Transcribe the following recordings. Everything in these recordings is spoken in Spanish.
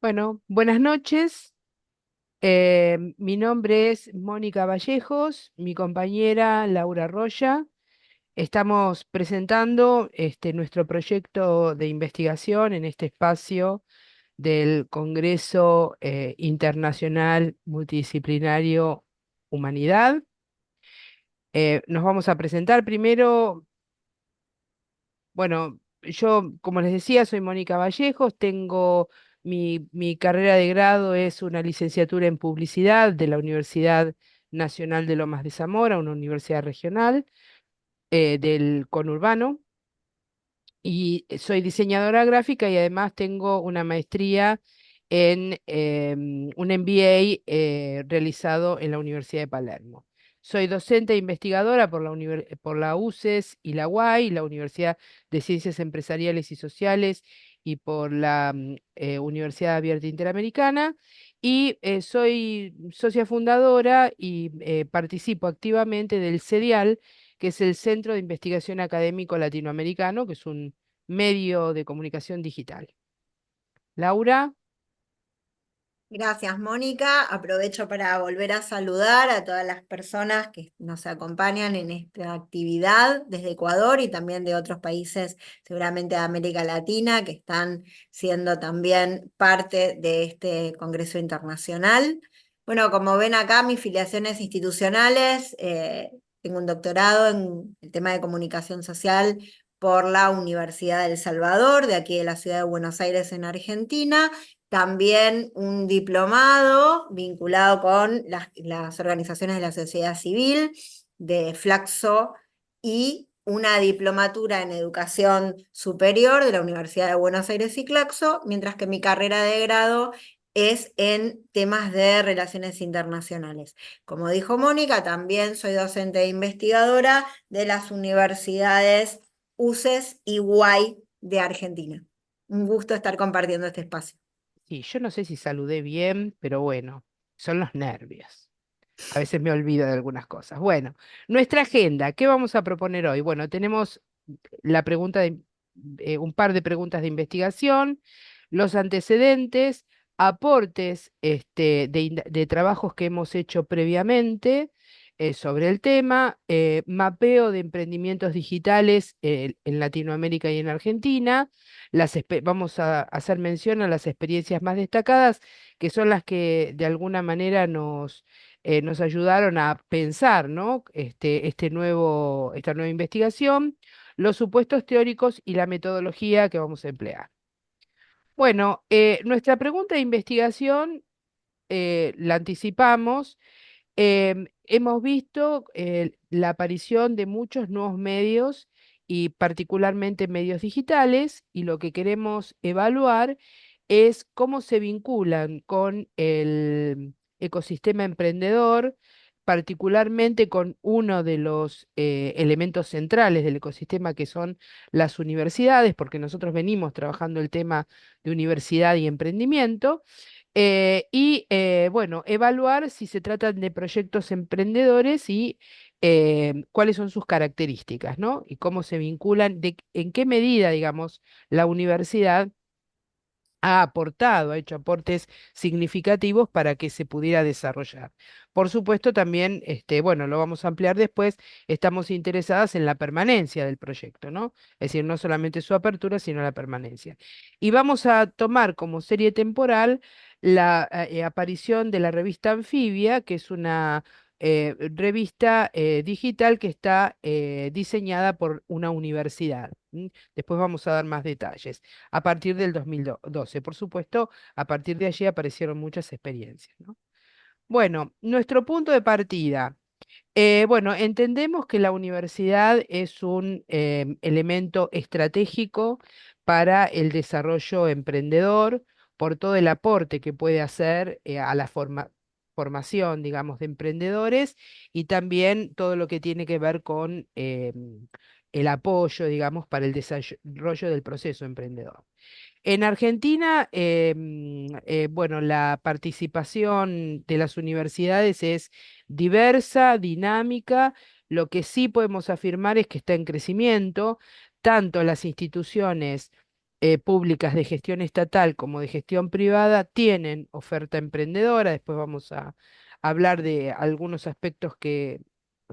Bueno, buenas noches. Mi nombre es Mónica Vallejos, mi compañera Laura Roya. Estamos presentando nuestro proyecto de investigación en este espacio del Congreso Internacional Multidisciplinario Humanidad. Nos vamos a presentar primero. Bueno, yo, como les decía, soy Mónica Vallejos, tengo mi carrera de grado es una licenciatura en publicidad de la Universidad Nacional de Lomas de Zamora, una universidad regional del conurbano, y soy diseñadora gráfica y además tengo una maestría en un MBA realizado en la Universidad de Palermo. Soy docente e investigadora por la UCES y la UAI, la Universidad de Ciencias Empresariales y Sociales, y por la Universidad Abierta Interamericana, y soy socia fundadora y participo activamente del CEDIAL, que es el Centro de Investigación Académico Latinoamericano, que es un medio de comunicación digital. Laura, Gracias, Mónica. Aprovecho para volver a saludar a todas las personas que nos acompañan en esta actividad desde Ecuador y también de otros países, seguramente de América Latina, que están siendo también parte de este Congreso Internacional. Bueno, como ven acá, mis filiaciones institucionales, tengo un doctorado en el tema de comunicación social por la Universidad de El Salvador, de aquí de la ciudad de Buenos Aires, en Argentina. También un diplomado vinculado con las organizaciones de la sociedad civil, de Flaxo, y una diplomatura en educación superior de la Universidad de Buenos Aires y Claxo, mientras que mi carrera de grado es en temas de relaciones internacionales. Como dijo Mónica, también soy docente e investigadora de las universidades UCES y UAI de Argentina. Un gusto estar compartiendo este espacio. sí, yo no sé si saludé bien, pero bueno, son los nervios. A veces me olvido de algunas cosas. Bueno, nuestra agenda, ¿qué vamos a proponer hoy? Bueno, tenemos la pregunta un par de preguntas de investigación, los antecedentes, aportes de trabajos que hemos hecho previamente sobre el tema, mapeo de emprendimientos digitales en Latinoamérica y en Argentina. Vamos a hacer mención a las experiencias más destacadas, que son las que de alguna manera nos ayudaron a pensar, ¿no? Esta nueva investigación, los supuestos teóricos y la metodología que vamos a emplear. Bueno, nuestra pregunta de investigación la anticipamos. Hemos visto la aparición de muchos nuevos medios y particularmente medios digitales, y lo que queremos evaluar es cómo se vinculan con el ecosistema emprendedor, particularmente con uno de los elementos centrales del ecosistema, que son las universidades, porque nosotros venimos trabajando el tema de universidad y emprendimiento. Bueno, evaluar si se tratan de proyectos emprendedores y cuáles son sus características, ¿no? Y cómo se vinculan, en qué medida, digamos, la universidad ha aportado, ha hecho aportes significativos para que se pudiera desarrollar. Por supuesto, también, bueno, lo vamos a ampliar después, estamos interesadas en la permanencia del proyecto, ¿no? Es decir, no solamente su apertura, sino la permanencia. Y vamos a tomar como serie temporal la aparición de la revista Anfibia, que es una revista digital que está diseñada por una universidad. Después vamos a dar más detalles a partir del 2012. Por supuesto, a partir de allí aparecieron muchas experiencias, ¿no? Bueno, nuestro punto de partida. Bueno, entendemos que la universidad es un elemento estratégico para el desarrollo emprendedor por todo el aporte que puede hacer a la formación, digamos, de emprendedores, y también todo lo que tiene que ver con el apoyo, digamos, para el desarrollo del proceso emprendedor. En Argentina, bueno, la participación de las universidades es diversa, dinámica. Lo que sí podemos afirmar es que está en crecimiento, tanto las instituciones públicas de gestión estatal como de gestión privada tienen oferta emprendedora. Después vamos a hablar de algunos aspectos que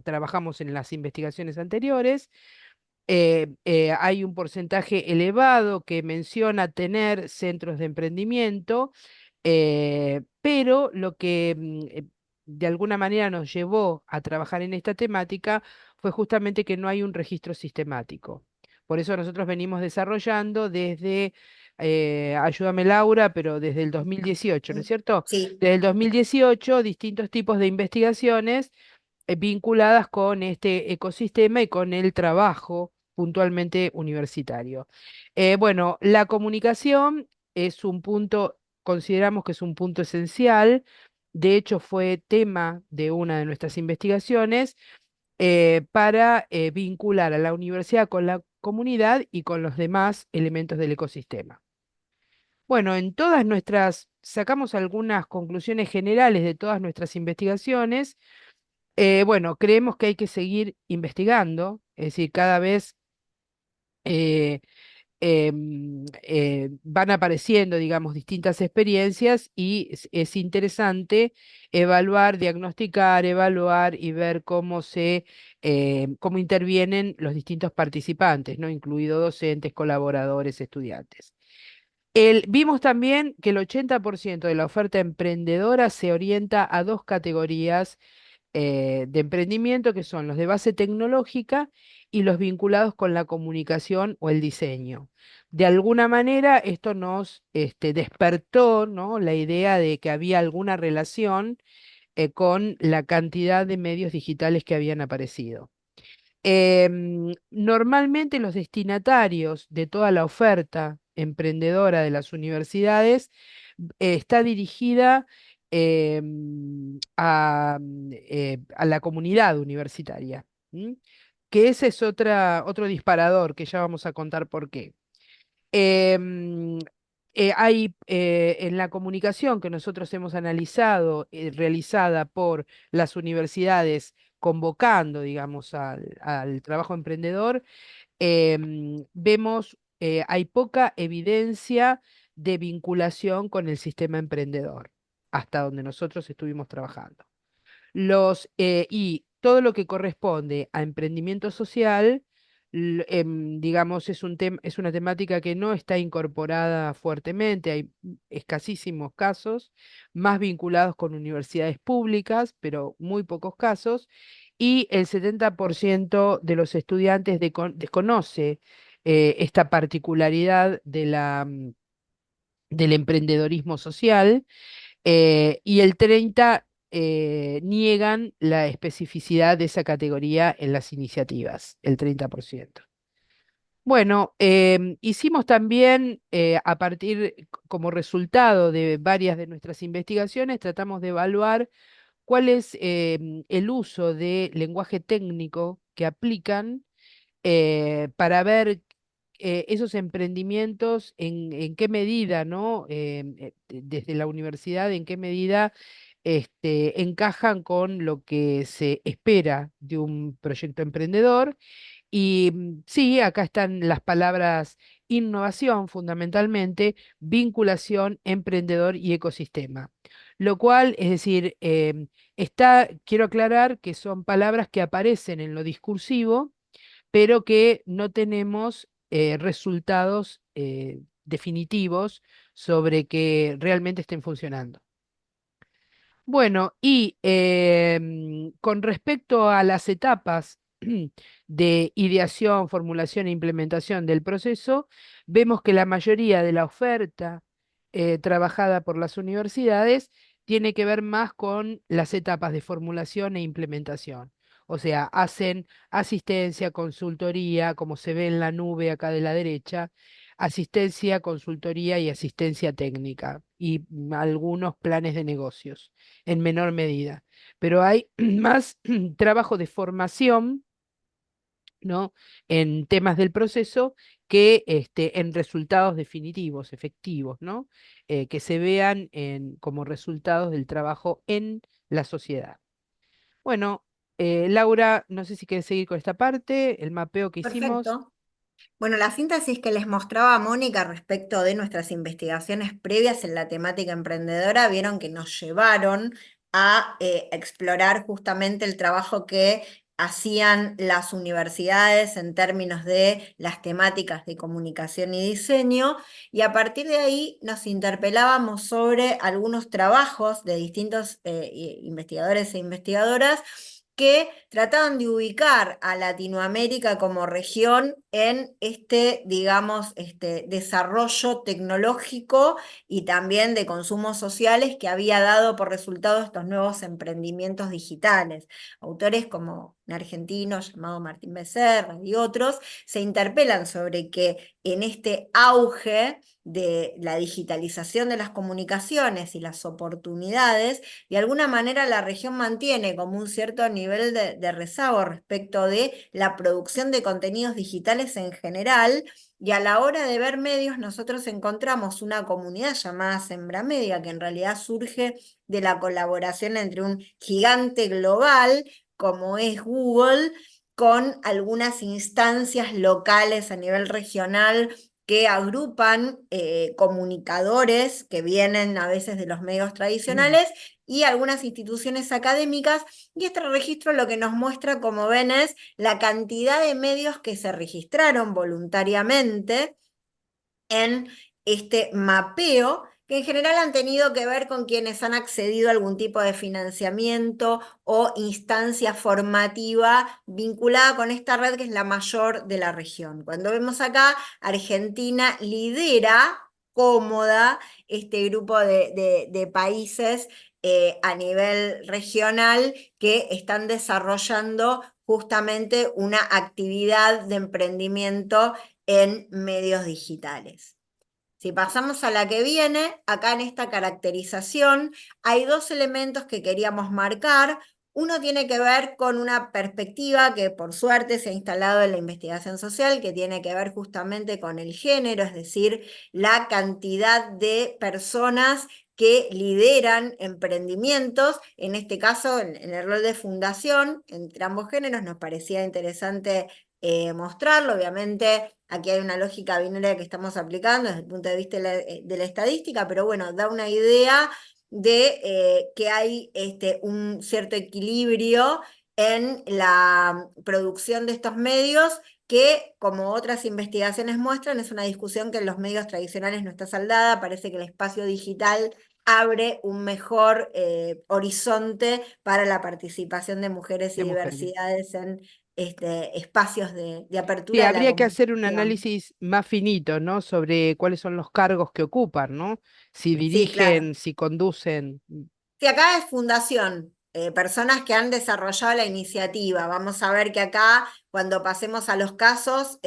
trabajamos en las investigaciones anteriores. Hay un porcentaje elevado que menciona tener centros de emprendimiento, pero lo que de alguna manera nos llevó a trabajar en esta temática fue justamente que no hay un registro sistemático. Por eso nosotros venimos desarrollando desde, ayúdame Laura, pero desde el 2018, ¿no es cierto? Sí, Desde el 2018, distintos tipos de investigaciones vinculadas con este ecosistema y con el trabajo puntualmente universitario. Bueno, la comunicación es un punto, consideramos que es un punto esencial. De hecho, fue tema de una de nuestras investigaciones para vincular a la universidad con la comunidad y con los demás elementos del ecosistema. Bueno, sacamos algunas conclusiones generales de todas nuestras investigaciones. Bueno, creemos que hay que seguir investigando, es decir, cada vez eh, van apareciendo, digamos, distintas experiencias y es interesante evaluar, diagnosticar, evaluar y ver cómo intervienen los distintos participantes, ¿no? Incluidos docentes, colaboradores, estudiantes. Vimos también que el 80% de la oferta emprendedora se orienta a dos categorías de emprendimiento, que son los de base tecnológica y los vinculados con la comunicación o el diseño. De alguna manera, esto nos despertó, ¿no?, la idea de que había alguna relación con la cantidad de medios digitales que habían aparecido. Normalmente los destinatarios de toda la oferta emprendedora de las universidades está dirigida a la comunidad universitaria, ¿m? Que ese es otro disparador que ya vamos a contar por qué. Em, Hay en la comunicación que nosotros hemos analizado, realizada por las universidades, convocando, digamos, al trabajo emprendedor, vemos, hay poca evidencia de vinculación con el sistema emprendedor, hasta donde nosotros estuvimos trabajando. Y todo lo que corresponde a emprendimiento social, digamos, es una temática que no está incorporada fuertemente, hay escasísimos casos, más vinculados con universidades públicas, pero muy pocos casos, y el 70% de los estudiantes desconoce esta particularidad del emprendedorismo social, y el 30 niegan la especificidad de esa categoría en las iniciativas, el 30%. Bueno, hicimos también, como resultado de varias de nuestras investigaciones, tratamos de evaluar cuál es el uso de lenguaje técnico que aplican para ver esos emprendimientos en qué medida, ¿no? Desde la universidad, en qué medida encajan con lo que se espera de un proyecto emprendedor. Y sí, acá están las palabras innovación, fundamentalmente, vinculación, emprendedor y ecosistema. Lo cual, es decir, quiero aclarar que son palabras que aparecen en lo discursivo, pero que no tenemos resultados definitivos sobre que realmente estén funcionando. Bueno, y con respecto a las etapas de ideación, formulación e implementación del proceso, vemos que la mayoría de la oferta trabajada por las universidades tiene que ver más con las etapas de formulación e implementación. O sea, hacen asistencia, consultoría, como se ve en la nube acá de la derecha, asistencia, consultoría y asistencia técnica, y algunos planes de negocios en menor medida. Pero hay más trabajo de formación, ¿no?, en temas del proceso que en resultados definitivos, efectivos, ¿no? Que se vean como resultados del trabajo en la sociedad. Bueno, Laura, no sé si quieres seguir con esta parte, el mapeo que hicimos. perfecto. Bueno, la síntesis que les mostraba Mónica respecto de nuestras investigaciones previas en la temática emprendedora, vieron que nos llevaron a explorar justamente el trabajo que hacían las universidades en términos de las temáticas de comunicación y diseño, y a partir de ahí nos interpelábamos sobre algunos trabajos de distintos investigadores e investigadoras que trataban de ubicar a Latinoamérica como región en este, digamos, este desarrollo tecnológico y también de consumos sociales que había dado por resultado estos nuevos emprendimientos digitales. Autores como un argentino llamado Martín Becerra y otros se interpelan sobre que en este auge de la digitalización de las comunicaciones y las oportunidades, de alguna manera la región mantiene como un cierto nivel de rezago respecto de la producción de contenidos digitales en general, y a la hora de ver medios nosotros encontramos una comunidad llamada Sembra Media, que en realidad surge de la colaboración entre un gigante global como es Google, con algunas instancias locales a nivel regional que agrupan comunicadores que vienen a veces de los medios tradicionales y algunas instituciones académicas, y este registro lo que nos muestra, como ven, es la cantidad de medios que se registraron voluntariamente en este mapeo, que en general han tenido que ver con quienes han accedido a algún tipo de financiamiento o instancia formativa vinculada con esta red que es la mayor de la región. Cuando vemos acá, Argentina lidera cómoda este grupo de países a nivel regional que están desarrollando justamente una actividad de emprendimiento en medios digitales. Si pasamos a la que viene, acá en esta caracterización hay dos elementos que queríamos marcar. Uno tiene que ver con una perspectiva que por suerte se ha instalado en la investigación social, que tiene que ver justamente con el género, es decir, la cantidad de personas que lideran emprendimientos, en este caso en el rol de fundación, entre ambos géneros. Nos parecía interesante mostrarlo. Obviamente aquí hay una lógica binaria que estamos aplicando desde el punto de vista de la estadística, pero bueno, da una idea de que hay un cierto equilibrio en la producción de estos medios, que, como otras investigaciones muestran, es una discusión que en los medios tradicionales no está saldada. Parece que el espacio digital abre un mejor horizonte para la participación de mujeres y De mujeres. diversidades en espacios de Sí, apertura de la habría que hacer un comunicación. análisis más finito, ¿no? Sobre cuáles son los cargos que ocupan, ¿no? Si Sí, claro. dirigen, si conducen. Sí, acá es fundación, personas que han desarrollado la iniciativa. Vamos a ver que acá, cuando pasemos a los casos,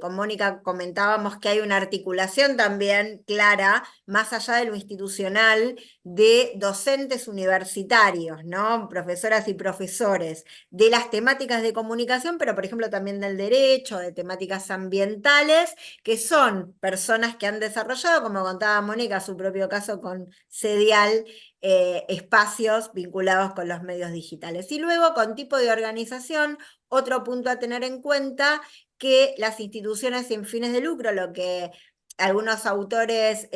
con Mónica comentábamos que hay una articulación también clara, más allá de lo institucional, de docentes universitarios, ¿no? Profesoras y profesores, de las temáticas de comunicación, pero por ejemplo también del derecho, de temáticas ambientales, que son personas que han desarrollado, como contaba Mónica, su propio caso con CEDIAL, espacios vinculados con los medios digitales. Y luego, con tipo de organización, otro punto a tener en cuenta, que las instituciones sin fines de lucro, lo que algunos autores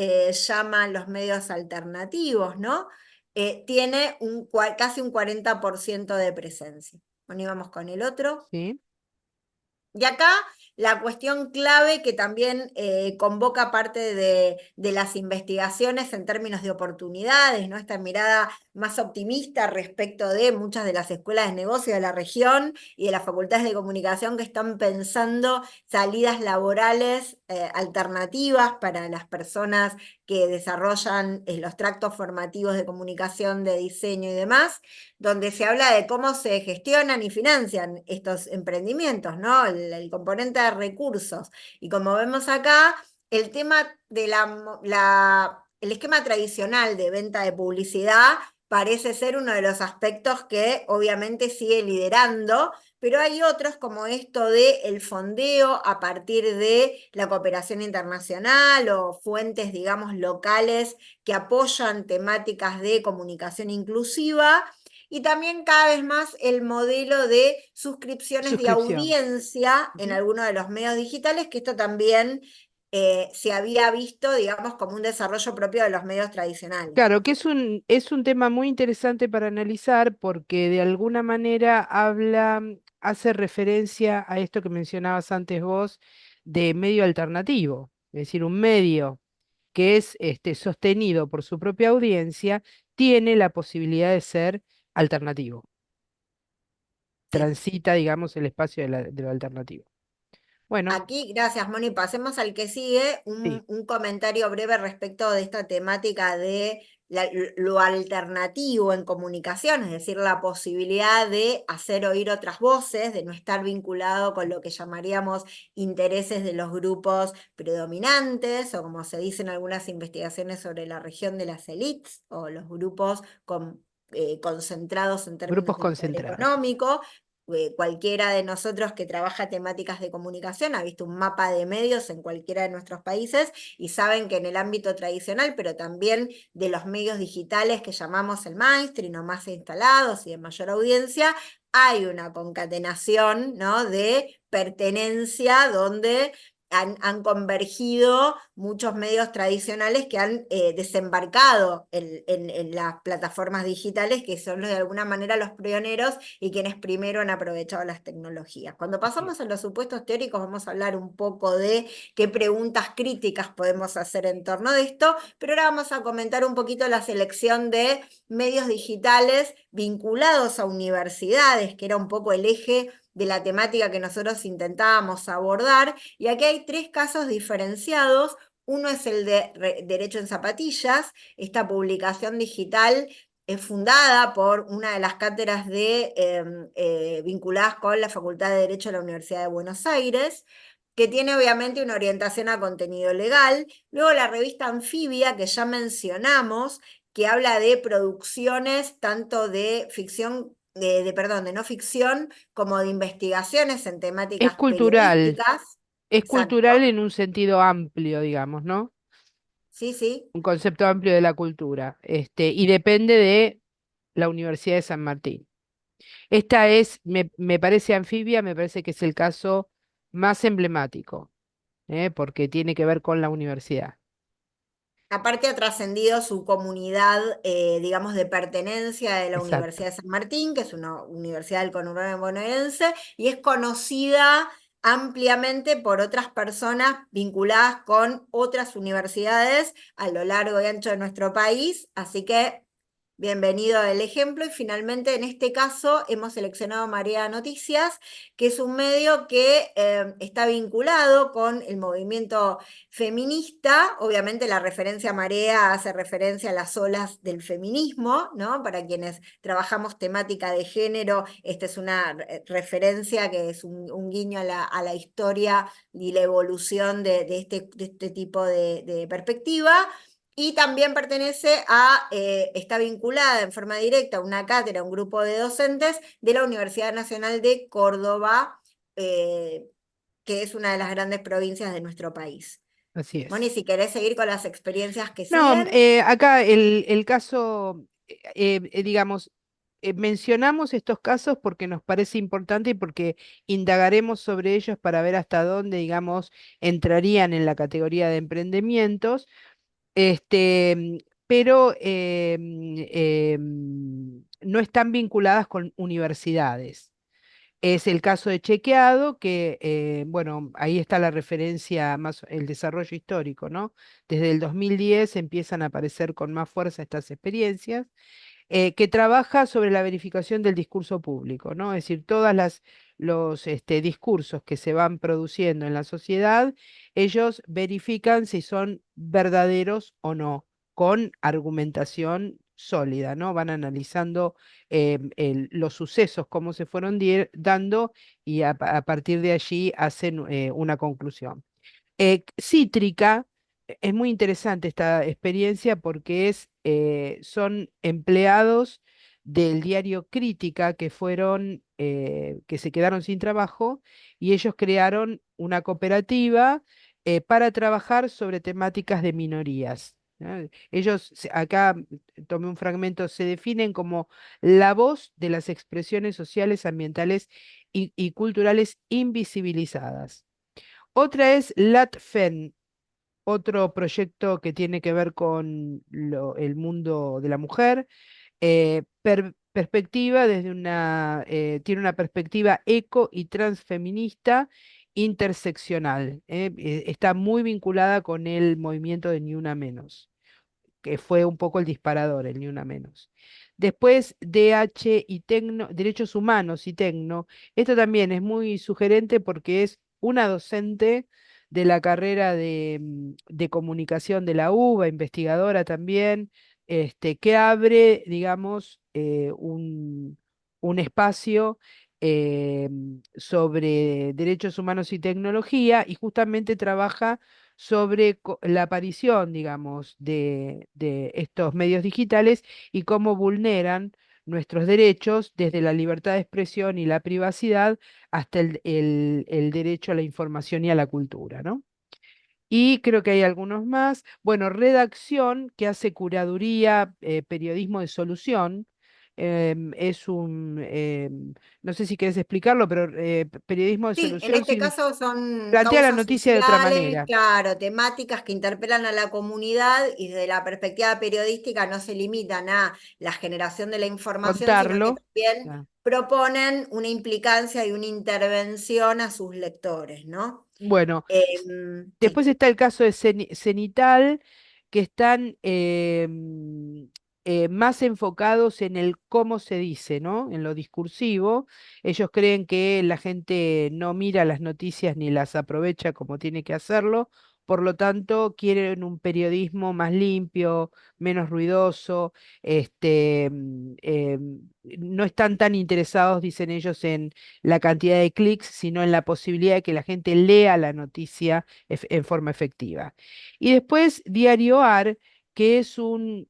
llaman los medios alternativos, ¿no? Tiene casi un 40% de presencia. Bueno, y vamos con el otro. ¿Sí? Y acá la cuestión clave que también convoca parte de las investigaciones en términos de oportunidades, ¿no? Esta mirada más optimista respecto de muchas de las escuelas de negocio de la región y de las facultades de comunicación que están pensando salidas laborales alternativas para las personas que desarrollan los tractos formativos de comunicación, de diseño y demás, donde se habla de cómo se gestionan y financian estos emprendimientos, ¿no? El componente de recursos. Y como vemos acá, el tema de el esquema tradicional de venta de publicidad parece ser uno de los aspectos que obviamente sigue liderando, pero hay otros como esto de el fondeo a partir de la cooperación internacional o fuentes, digamos, locales que apoyan temáticas de comunicación inclusiva. y también cada vez más el modelo de suscripciones de Suscripción. audiencia en Ujú. algunos de los medios digitales, que esto también se había visto, digamos, como un desarrollo propio de los medios tradicionales. Claro, que es un tema muy interesante para analizar porque de alguna manera hace referencia a esto que mencionabas antes vos de medio alternativo, es decir, un medio que es sostenido por su propia audiencia, tiene la posibilidad de ser alternativo, Sí. transita, digamos, el espacio de lo alternativo. Bueno, Aquí, gracias, Moni. Pasemos al que sigue. sí, Un comentario breve respecto de esta temática de lo alternativo en comunicación, es decir, la posibilidad de hacer oír otras voces, de no estar vinculado con lo que llamaríamos intereses de los grupos predominantes, o como se dice en algunas investigaciones sobre la región de las élites, o los grupos concentrados en términos grupos del poder concentrados, sí. económico. Cualquiera de nosotros que trabaja temáticas de comunicación ha visto un mapa de medios en cualquiera de nuestros países y saben que en el ámbito tradicional, pero también de los medios digitales que llamamos el mainstream o más instalados y de mayor audiencia, hay una concatenación, ¿no?, de pertenencia donde han convergido muchos medios tradicionales que han desembarcado en las plataformas digitales, que son de alguna manera los pioneros y quienes primero han aprovechado las tecnologías. Cuando Así pasamos es. a los supuestos teóricos, vamos a hablar un poco de qué preguntas críticas podemos hacer en torno de esto, pero ahora vamos a comentar un poquito la selección de medios digitales vinculados a universidades, que era un poco el eje de la temática que nosotros intentábamos abordar. Y aquí hay tres casos diferenciados. Uno es el de Derecho en Zapatillas, esta publicación digital fundada por una de las cátedras vinculadas con la Facultad de Derecho de la Universidad de Buenos Aires, que tiene obviamente una orientación a contenido legal. Luego la revista Anfibia, que ya mencionamos, que habla de producciones tanto de ficción, perdón, de no ficción, como de investigaciones en Es temáticas cultural, periodísticas. es cultural Exacto. en un sentido amplio, digamos, ¿no? Sí, sí. Un concepto amplio de la cultura, y depende de la Universidad de San Martín. Esta me parece anfibia, me parece que es el caso más emblemático, porque tiene que ver con la universidad. Aparte ha trascendido su comunidad, digamos, de pertenencia de la Exacto. Universidad de San Martín, que es una universidad del conurbano bonaerense, y es conocida ampliamente por otras personas vinculadas con otras universidades a lo largo y ancho de nuestro país. Así que bienvenido al ejemplo. Y finalmente, en este caso, hemos seleccionado Marea Noticias, que es un medio que está vinculado con el movimiento feminista. Obviamente la referencia a Marea hace referencia a las olas del feminismo, ¿no? Para quienes trabajamos temática de género, esta es una referencia que es un guiño a la historia y la evolución de este tipo de perspectiva. Y también pertenece está vinculada en forma directa a una cátedra, a un grupo de docentes de la Universidad Nacional de Córdoba, eh, que es una de las grandes provincias de nuestro país. Así Moni, es. si querés seguir con las experiencias que No, siguen. acá el caso, digamos, mencionamos estos casos porque nos parece importante y porque indagaremos sobre ellos para ver hasta dónde, digamos, entrarían en la categoría de emprendimientos, pero no están vinculadas con universidades. Es el caso de Chequeado, que, bueno, ahí está la referencia más, el desarrollo histórico, ¿no? Desde el 2010 empiezan a aparecer con más fuerza estas experiencias, que trabaja sobre la verificación del discurso público, ¿no? Es decir, los discursos que se van produciendo en la sociedad, ellos verifican si son verdaderos o no, con argumentación sólida, ¿no? Van analizando los sucesos, cómo se fueron dando y a partir de allí hacen una conclusión. Cítrica, es muy interesante esta experiencia porque son empleados del diario Crítica que se quedaron sin trabajo y ellos crearon una cooperativa para trabajar sobre temáticas de minorías. ¿no? Ellos, acá tomé un fragmento, se definen como la voz de las expresiones sociales, ambientales y culturales invisibilizadas. Otra es LATFEN, otro proyecto que tiene que ver con el mundo de la mujer, perspectiva tiene una perspectiva eco y transfeminista interseccional. Está muy vinculada con el movimiento de Ni Una Menos, que fue un poco el disparador, el Ni Una Menos. Después, DH y Tecno, Derechos Humanos y Tecno. Esto también es muy sugerente porque es una docente de la carrera de comunicación de la UBA, investigadora también, que abre, digamos, un espacio sobre derechos humanos y tecnología y justamente trabaja sobre la aparición, digamos, de estos medios digitales y cómo vulneran nuestros derechos desde la libertad de expresión y la privacidad hasta el derecho a la información y a la cultura, ¿no? Y creo que hay algunos más. Bueno, redacción, que hace curaduría, periodismo de solución. Es no sé si quieres explicarlo, pero periodismo de Sí, en solución este caso son plantea la causas noticia de otra sociales, manera, claro, temáticas que interpelan a la comunidad y desde la perspectiva periodística no se limitan a la generación de la información, sino que contarlo. también Ah, proponen una implicancia y una intervención a sus lectores, ¿no? bueno, Sí. después está el caso de Cenital, que están más enfocados en el cómo se dice, ¿no? En lo discursivo. Ellos creen que la gente no mira las noticias ni las aprovecha como tiene que hacerlo. Por lo tanto, quieren un periodismo más limpio, menos ruidoso. No están tan interesados, dicen ellos, en la cantidad de clics, sino en la posibilidad de que la gente lea la noticia en forma efectiva. Y después Diario AR, que es un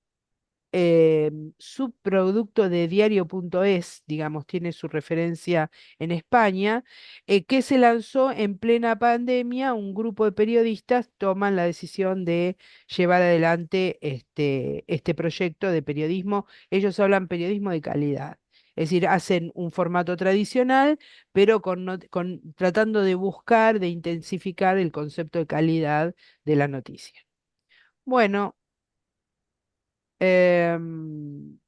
subproducto de diario.es, digamos, tiene su referencia en España, que se lanzó en plena pandemia. Un grupo de periodistas toman la decisión de llevar adelante este proyecto de periodismo. Ellos hablan periodismo de calidad. Es decir, hacen un formato tradicional, pero tratando de buscar, de intensificar el concepto de calidad de la noticia. Bueno, em,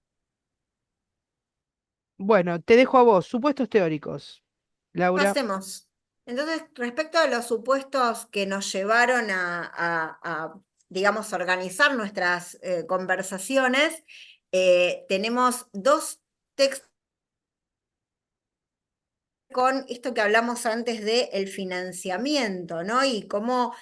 bueno, te dejo a vos. Supuestos teóricos, ¿Qué Laura. hacemos? Entonces, respecto a los supuestos que nos llevaron digamos, organizar nuestras conversaciones, tenemos dos textos con esto que hablamos antes de el financiamiento, ¿no? Y cómo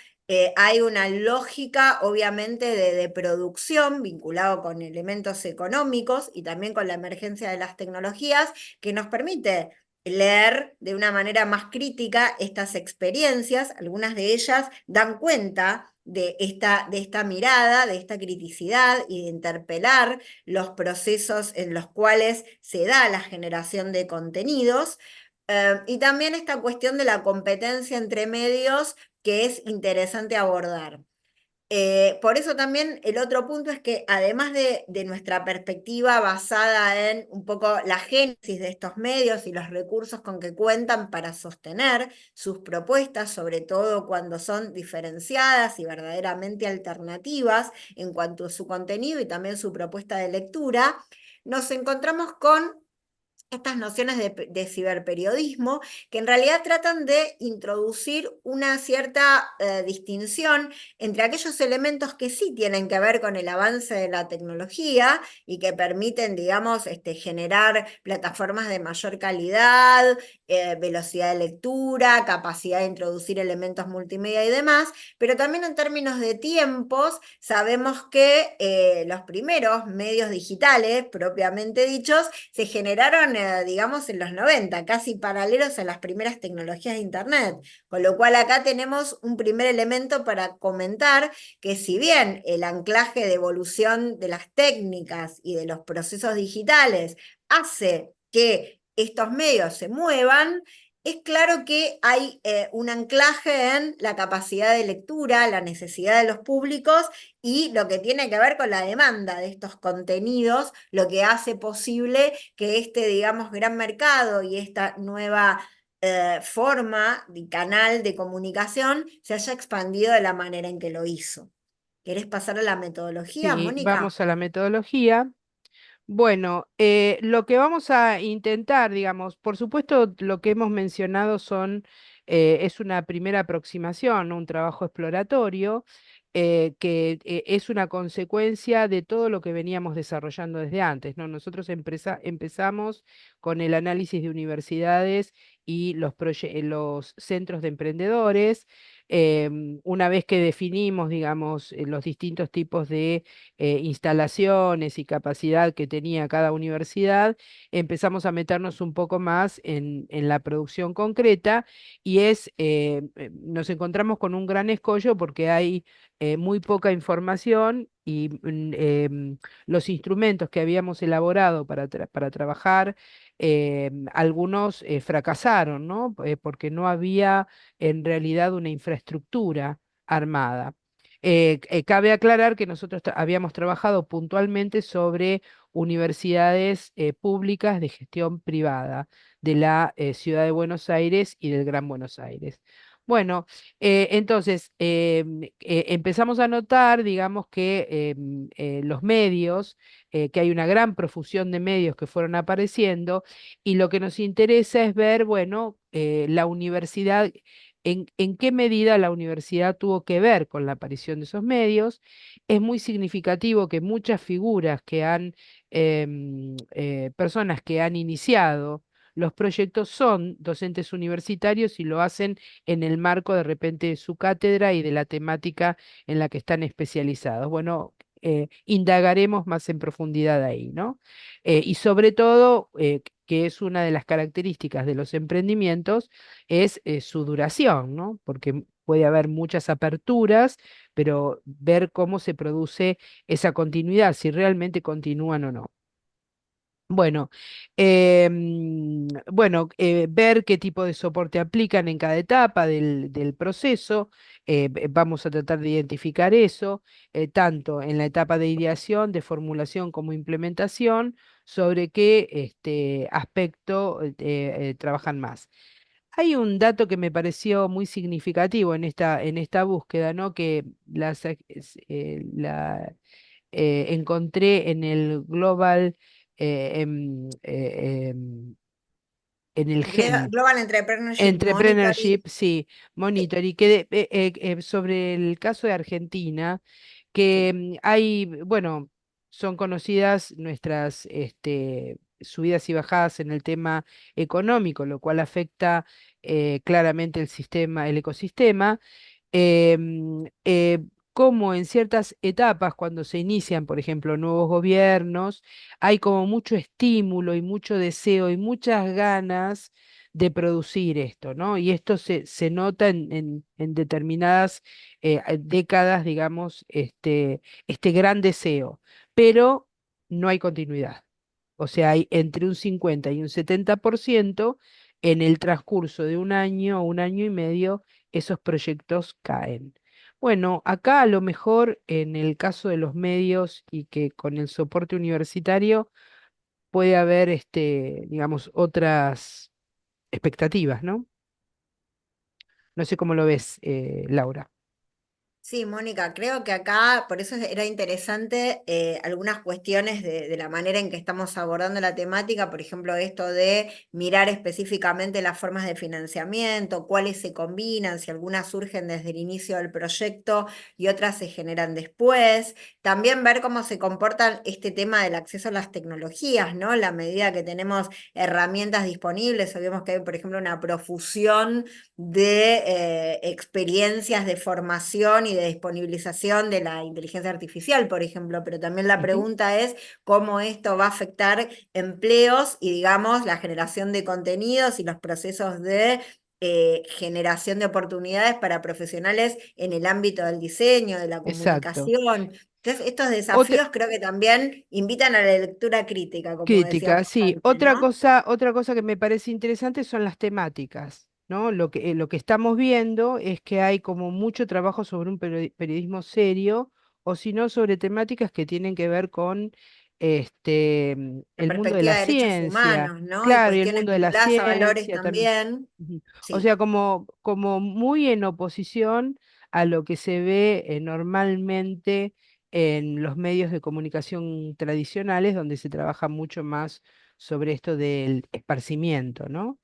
hay una lógica, obviamente, de producción vinculado con elementos económicos y también con la emergencia de las tecnologías que nos permite leer de una manera más crítica estas experiencias. Algunas de ellas dan cuenta de esta mirada, de esta criticidad y de interpelar los procesos en los cuales se da la generación de contenidos. Y también esta cuestión de la competencia entre medios que es interesante abordar. Por eso también el otro punto es que además de nuestra perspectiva basada en un poco la génesis de estos medios y los recursos con que cuentan para sostener sus propuestas, sobre todo cuando son diferenciadas y verdaderamente alternativas en cuanto a su contenido y también su propuesta de lectura, nos encontramos con estas nociones de ciberperiodismo que en realidad tratan de introducir una cierta distinción entre aquellos elementos que sí tienen que ver con el avance de la tecnología y que permiten, digamos, generar plataformas de mayor calidad, velocidad de lectura, capacidad de introducir elementos multimedia y demás, pero también en términos de tiempos sabemos que los primeros medios digitales, propiamente dichos, se generaron, digamos, en los 90, casi paralelos a las primeras tecnologías de Internet. Con lo cual acá tenemos un primer elemento para comentar que si bien el anclaje de evolución de las técnicas y de los procesos digitales hace que estos medios se muevan, Es claro que hay un anclaje en la capacidad de lectura, la necesidad de los públicos y lo que tiene que ver con la demanda de estos contenidos, lo que hace posible que este, digamos, gran mercado y esta nueva forma de canal de comunicación se haya expandido de la manera en que lo hizo. ¿Querés pasar a la metodología, Sí, Mónica? vamos a la metodología. Bueno, lo que vamos a intentar, digamos, por supuesto, lo que hemos mencionado es una primera aproximación, ¿no? Un trabajo exploratorio, que es una consecuencia de todo lo que veníamos desarrollando desde antes, ¿no? Nosotros empezamos con el análisis de universidades y los centros de emprendedores. Una vez que definimos, digamos, los distintos tipos de instalaciones y capacidad que tenía cada universidad, empezamos a meternos un poco más en la producción concreta y nos encontramos con un gran escollo porque hay muy poca información y los instrumentos que habíamos elaborado para trabajar, algunos fracasaron, ¿no? Porque no había en realidad una infraestructura armada. Cabe aclarar que nosotros habíamos trabajado puntualmente sobre universidades públicas de gestión privada de la Ciudad de Buenos Aires y del Gran Buenos Aires. Bueno, entonces empezamos a notar, digamos, que los medios, que hay una gran profusión de medios que fueron apareciendo, y lo que nos interesa es ver, bueno, la universidad en qué medida la universidad tuvo que ver con la aparición de esos medios. Es muy significativo que muchas figuras personas que han iniciado los proyectos son docentes universitarios y lo hacen en el marco de repente de su cátedra y de la temática en la que están especializados. Bueno, indagaremos más en profundidad ahí, ¿no? Y sobre todo, que es una de las características de los emprendimientos, es su duración, ¿no? Porque puede haber muchas aperturas, pero ver cómo se produce esa continuidad, si realmente continúan o no. Bueno, ver qué tipo de soporte aplican en cada etapa del proceso. Vamos a tratar de identificar eso, tanto en la etapa de ideación, de formulación como implementación, sobre qué aspecto trabajan más. Hay un dato que me pareció muy significativo en esta búsqueda, ¿no? Que encontré en el Global, en el GEM, Global Entrepreneurship Entrepreneurship, Monitoring. sí, Sí, Monitor, y sobre el caso de Argentina, que sí. hay, bueno, son conocidas nuestras subidas y bajadas en el tema económico, lo cual afecta claramente el ecosistema. em, eh, Como en ciertas etapas, cuando se inician, por ejemplo, nuevos gobiernos, hay como mucho estímulo y mucho deseo y muchas ganas de producir esto, ¿no? Y esto se nota en determinadas décadas, digamos, este gran deseo, pero no hay continuidad. O sea, hay entre un 50 y un 70% en el transcurso de un año y medio, esos proyectos caen. Bueno, acá a lo mejor en el caso de los medios y que con el soporte universitario puede haber, digamos, otras expectativas, ¿no? No sé cómo lo ves, Laura. Sí, Mónica, creo que acá, por eso era interesante algunas cuestiones de la manera en que estamos abordando la temática, por ejemplo, esto de mirar específicamente las formas de financiamiento, cuáles se combinan, si algunas surgen desde el inicio del proyecto y otras se generan después. También ver cómo se comporta este tema del acceso a las tecnologías, ¿no? En la medida que tenemos herramientas disponibles, sabemos que hay, por ejemplo, una profusión de experiencias de formación y de disponibilización de la inteligencia artificial, por ejemplo, pero también la Ujú. pregunta es cómo esto va a afectar empleos y, digamos, la generación de contenidos y los procesos de generación de oportunidades para profesionales en el ámbito del diseño, de la Exacto. comunicación. Entonces, estos Otra desafíos creo que también invitan a la lectura crítica, como crítica, decíamos sí. antes, ¿no? Otra cosa que me parece interesante son las temáticas, ¿no? Lo que estamos viendo es que hay como mucho trabajo sobre un periodismo serio, o si no, sobre temáticas que tienen que ver con La el mundo de perspectiva la de derechos ciencia, humanos, ¿no? Y claro, y el cuestiones mundo de la vinculadas a valores ciencia también. también. Ujú. O Sí. sea, como muy en oposición a lo que se ve normalmente en los medios de comunicación tradicionales, donde se trabaja mucho más sobre esto del esparcimiento, ¿no?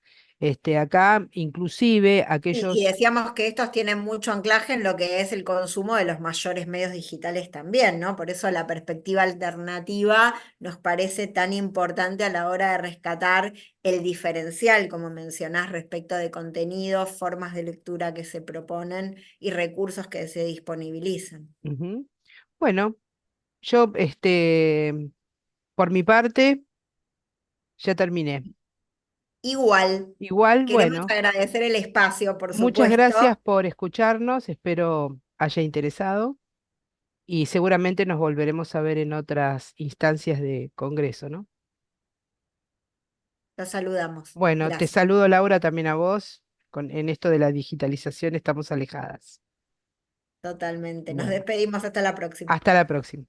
Acá, inclusive, Y aquellos... decíamos que estos tienen mucho anclaje en lo que es el consumo de los mayores medios digitales también, ¿no? Por eso la perspectiva alternativa nos parece tan importante a la hora de rescatar el diferencial, como mencionás, respecto de contenidos, formas de lectura que se proponen y recursos que se disponibilizan. Ujú. Bueno, yo, por mi parte, ya terminé. Igual, Igual, queremos bueno, agradecer el espacio, por muchas gracias supuesto. por escucharnos, espero haya interesado. Y seguramente nos volveremos a ver en otras instancias de Congreso, ¿no? Los saludamos. Bueno, te Gracias. saludo Laura también a vos. En esto de la digitalización estamos alejadas. Totalmente. Nos Bueno, despedimos hasta la próxima. hasta la próxima.